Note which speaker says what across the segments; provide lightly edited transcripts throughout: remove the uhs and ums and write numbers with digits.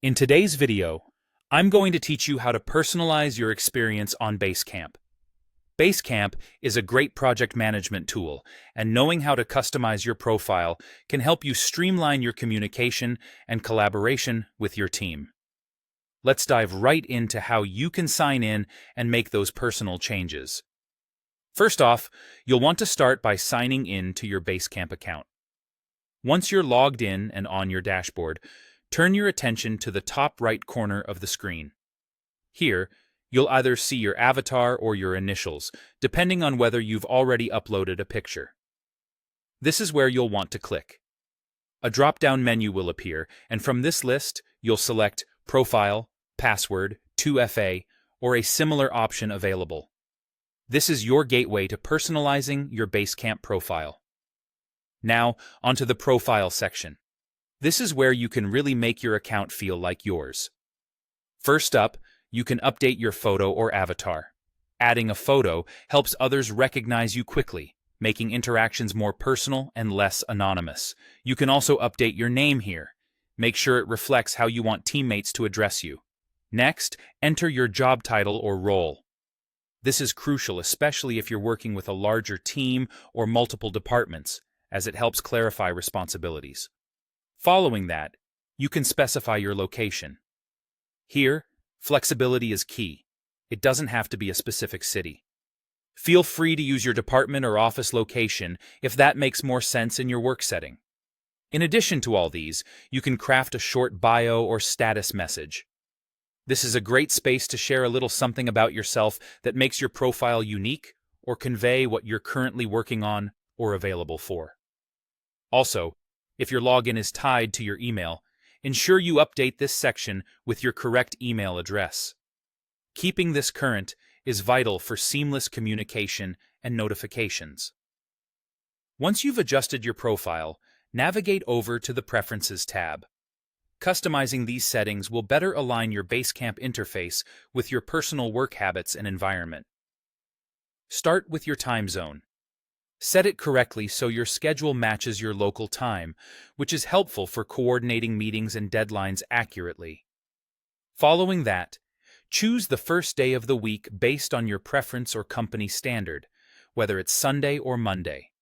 Speaker 1: In today's video, I'm going to teach you how to personalize your experience on Basecamp. Basecamp is a great project management tool, and knowing how to customize your profile can help you streamline your communication and collaboration with your team. Let's dive right into how you can sign in and make those personal changes. First off, you'll want to start by signing in to your Basecamp account. Once you're logged in and on your dashboard, turn your attention to the top right corner of the screen. Here, you'll either see your avatar or your initials, depending on whether you've already uploaded a picture. This is where you'll want to click. A drop-down menu will appear, and from this list, you'll select Profile, Password, 2FA, or a similar option available. This is your gateway to personalizing your Basecamp profile. Now, onto the Profile section. This is where you can really make your account feel like yours. First up, you can update your photo or avatar. Adding a photo helps others recognize you quickly, making interactions more personal and less anonymous. You can also update your name here. Make sure it reflects how you want teammates to address you. Next, enter your job title or role. This is crucial, especially if you're working with a larger team or multiple departments, as it helps clarify responsibilities. Following that, you can specify your location. Here, flexibility is key. It doesn't have to be a specific city. Feel free to use your department or office location if that makes more sense in your work setting. In addition to all these, you can craft a short bio or status message. This is a great space to share a little something about yourself that makes your profile unique or convey what you're currently working on or available for. Also, if your login is tied to your email, ensure you update this section with your correct email address. Keeping this current is vital for seamless communication and notifications. Once you've adjusted your profile, navigate over to the Preferences tab. Customizing these settings will better align your Basecamp interface with your personal work habits and environment. Start with your time zone. Set it correctly so your schedule matches your local time, which is helpful for coordinating meetings and deadlines accurately. Following that, choose the first day of the week based on your preference or company standard, whether it's Sunday or Monday.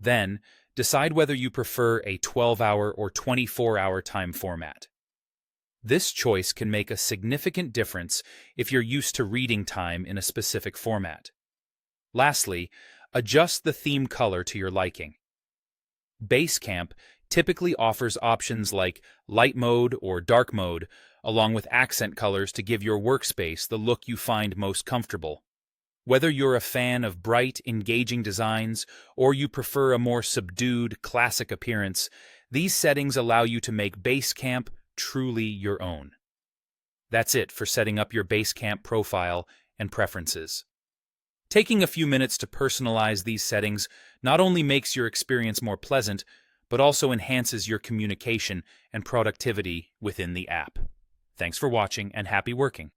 Speaker 1: Then, decide whether you prefer a 12-hour or 24-hour time format. This choice can make a significant difference if you're used to reading time in a specific format. Lastly, adjust the theme color to your liking. Basecamp typically offers options like light mode or dark mode, along with accent colors to give your workspace the look you find most comfortable. Whether you're a fan of bright, engaging designs or you prefer a more subdued, classic appearance, these settings allow you to make Basecamp truly your own. That's it for setting up your Basecamp profile and preferences. Taking a few minutes to personalize these settings not only makes your experience more pleasant, but also enhances your communication and productivity within the app. Thanks for watching and happy working.